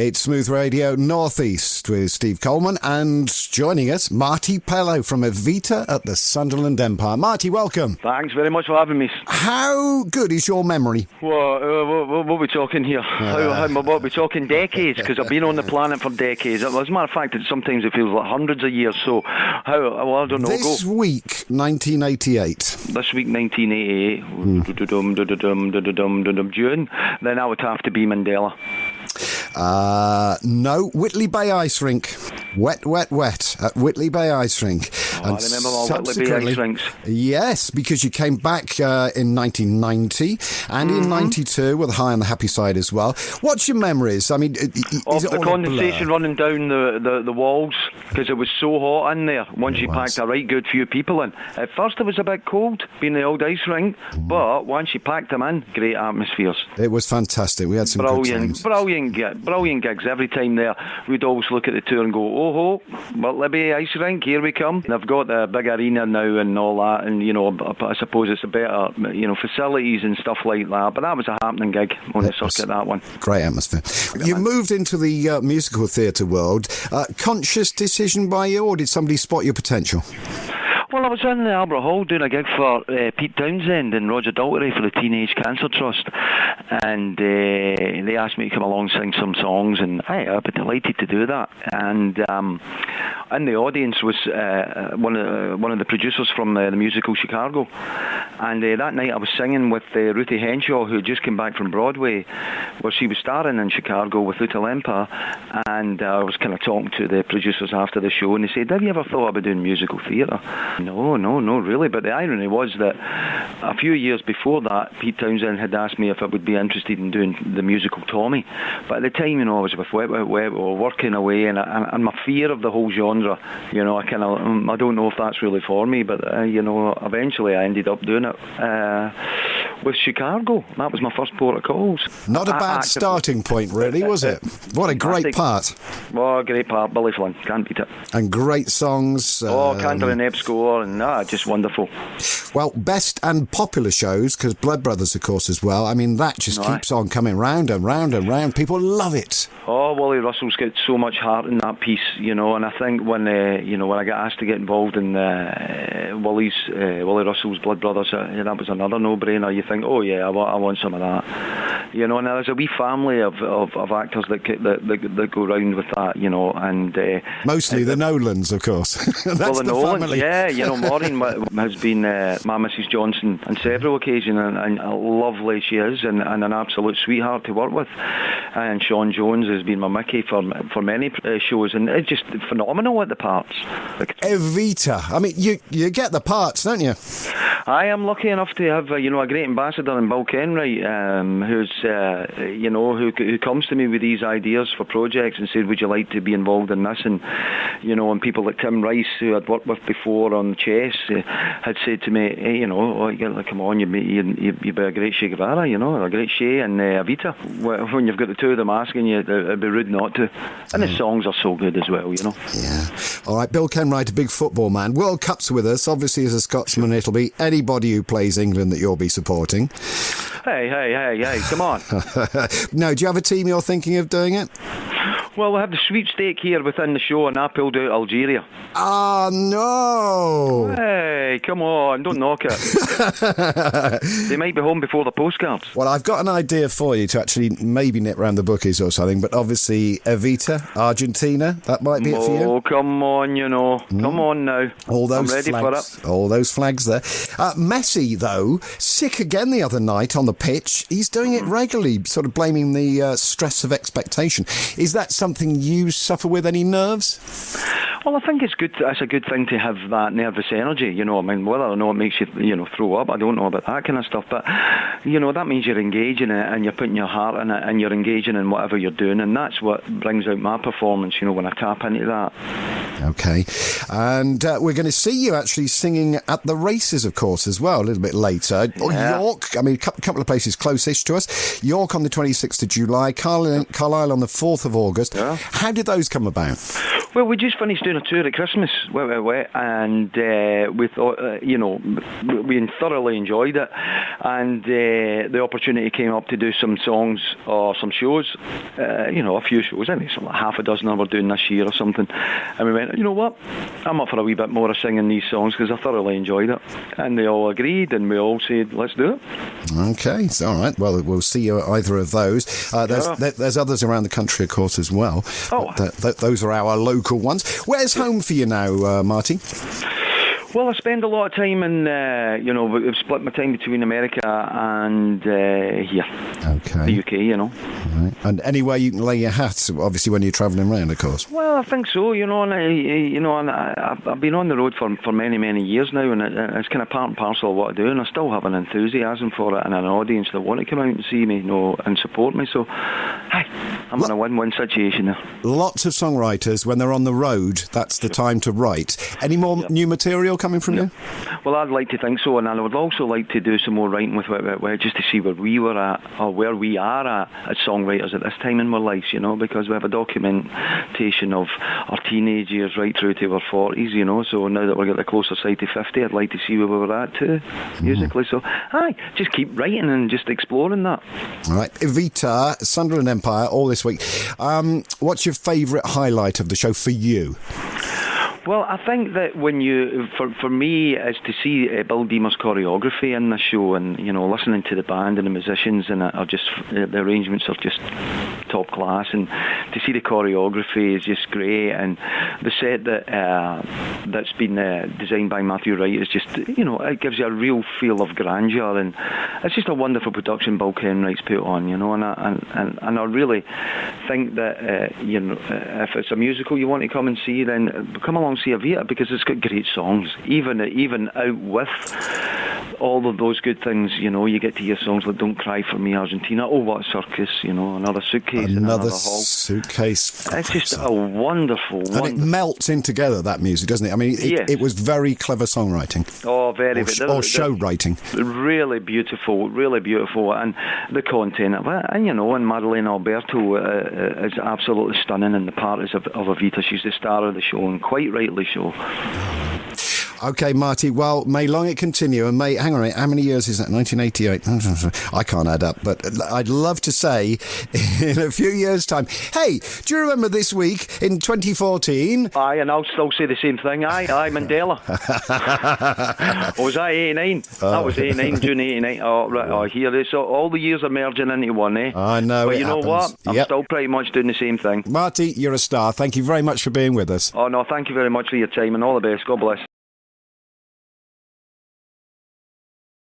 It's Smooth Radio Northeast with Seve Colman, and joining us, Marti Pellow from Evita at the Sunderland Empire. Marti, welcome. Thanks very much for having me. How good is your memory? What are we talking here? What are we talking? Decades, because I've been on the planet for decades. As a matter of fact, sometimes it feels like hundreds of years. So, I don't know. This week, 1988. This week, 1988. June. Then I would have to be Mandela. No, Whitley Bay Ice Rink. Wet at Whitley Bay Ice Rink. I remember all Whitley Bay Ice Rinks. Yes, because you came back in 1990 and in 92 with High on the Happy Side as well. What's your memories? I mean, is it the condensation running down the walls, because it was so hot in there once you packed a right good few people in. At first it was a bit cold, being the old ice rink, but once you packed them in, great atmospheres. It was fantastic. We had some good times. Brilliant gigs. Every time there, we'd always look at the tour and go, oh, Whitley Bay Ice Rink, here we come. They've got the big arena now and all that, and I suppose it's a better facilities and stuff like that, but that was a happening gig on the circuit, that one. Great atmosphere. You moved into the musical theatre world. Conscious decision by you, or did somebody spot your potential? Well, I was in the Albert Hall doing a gig for Pete Townsend and Roger Daltrey for the Teenage Cancer Trust, and they asked me to come along and sing some songs, and I'd be delighted to do that. And in the audience was one of the producers from the musical Chicago, and that night I was singing with Ruthie Henshaw, who had just come back from Broadway, where she was starring in Chicago with Little Empire, and I was kind of talking to the producers after the show, and they said, have you ever thought about doing musical theatre? No, really. But the irony was that a few years before that, Pete Townsend had asked me if I would be interested in doing the musical Tommy. But at the time, I was with Wet, or working away, and my fear of the whole genre, I don't know if that's really for me, but eventually I ended up doing it with Chicago. That was my first port of calls. Not a bad starting point, really, was it? What a great part. Oh, great part. Billy Flynn, can't beat it. And great songs. Cantor and Epscore, and just wonderful. Well, best and popular shows, because Blood Brothers, of course, as well. I mean, that just keeps on coming round and round and round. People love it. Oh, Wally Russell's got so much heart in that piece, and I think when I got asked to get involved in Wally Russell's Blood Brothers, that was another no-brainer. You think, oh yeah, I want some of that. And there's a wee family of actors that go round with that, and mostly the Nolans, of course. That's the Nolans, family. Yeah, Maureen has been my Mrs. Johnson on several occasions, and lovely she is, and an absolute sweetheart to work with. And Sean Jones has been my Mickey for many shows, and it's just phenomenal at the parts. Evita, I mean, you get the parts, don't you? I am lucky enough to have a great ambassador in Bill Kenwright, who comes to me with these ideas for projects and said, would you like to be involved in this? And and people like Tim Rice, who I'd worked with before on Chess, had said to me, hey, come on, you'd be a great Che Guevara, a great Che and Evita. When you've got the two of them asking you, it'd be rude not to. And the songs are so good as well, Yeah. All right, Bill Kenwright, a big football man. World Cup's with us. Obviously, as a Scotsman, it'll be anybody who plays England that you'll be supporting. Hey, come on. No, do you have a team you're thinking of doing it? Well, we have the sweepstake here within the show, and I pulled out Algeria. Ah, no! Hey, come on, don't knock it. They might be home before the postcards. Well, I've got an idea for you to actually maybe nip round the bookies or something, but obviously Evita, Argentina, that might be it for you. Oh, come on, Come on now. All those I'm ready flags, for it. all those flags there. Messi, though, sick again the other night on the pitch. He's doing it regularly, sort of blaming the stress of expectation. Is that something you suffer with? Any nerves? Well, I think it's good. It's a good thing to have that nervous energy. Whether or not it makes you throw up, I don't know about that kind of stuff. But that means you're engaging in it, and you're putting your heart in it, and you're engaging in whatever you're doing, and that's what brings out my performance. When I tap into that. Okay, and we're going to see you actually singing at the races, of course, as well, a little bit later. Yeah. York, I mean, a couple of places close-ish to us. York on the 26th of July, Carlisle on the 4th of August. Yeah. How did those come about? Well, we just finished doing a tour at Christmas, and we thought, we thoroughly enjoyed it, and the opportunity came up to do some songs or some shows, a few shows, anyway, so like half a dozen we're doing this year or something, and we went, you know what, I'm up for a wee bit more of singing these songs because I thoroughly enjoyed it, and they all agreed, and we all said, let's do it. Okay, it's all right. Well, we'll see you at either of those. There's others around the country, of course, as well. Oh, those are our local ones. Where's home for you now, Marty? Well, I spend a lot of time in, I've split my time between America and here, the UK, Right. And anywhere you can lay your hat, obviously, when you're travelling around, of course. Well, I think so, and I've been on the road for many, many years now, and it's kind of part and parcel of what I do, and I still have an enthusiasm for it and an audience that want to come out and see me, and support me, so, I'm in a win-win situation there. Lots of songwriters, when they're on the road, that's the time to write. Any more new material coming from you? Well, I'd like to think so, and I would also like to do some more writing with just to see where we were at, or where we are at as songwriters at this time in our lives, because we have a documentation of our teenage years right through to our 40s, so now that we're getting the closer side to 50, I'd like to see where we were at too, musically, so just keep writing and just exploring that. All right, Evita, Sunderland Empire, all this week. What's your favourite highlight of the show for you? Well, I think that for me, is to see Bill Deemer's choreography in the show, and listening to the band and the musicians, and the arrangements are just top class, and to see the choreography is just great, and the set that's been designed by Matthew Wright is just, it gives you a real feel of grandeur, and it's just a wonderful production Bill Kenwright's put on, and I really think that if it's a musical you want to come and see, then come along see Evita, because it's got great songs, even out with all of those good things, you get to hear songs like Don't Cry For Me Argentina, Oh What a Circus, Another Suitcase, Another Hall. Suitcase. It's just a wonderful. And it melts in together, that music, doesn't it? I mean, it was very clever songwriting. Oh, very. Or show writing. Really beautiful, and the content of it, and Madeleine Alberto is absolutely stunning in the part of Evita. She's the star of the show, and quite rightly so. Okay, Marty, well, may long it continue, and hang on a minute, how many years is that? 1988? I can't add up, but I'd love to say in a few years' time, hey, do you remember this week in 2014? Aye, and I'll still say the same thing. Aye, Mandela. Or was that 89? That was 89, June 89. Oh, right, here it is. So all the years are merging into one, eh? I know. But you know what? I'm still pretty much doing the same thing. Marty, you're a star. Thank you very much for being with us. Oh, no, thank you very much for your time, and all the best. God bless.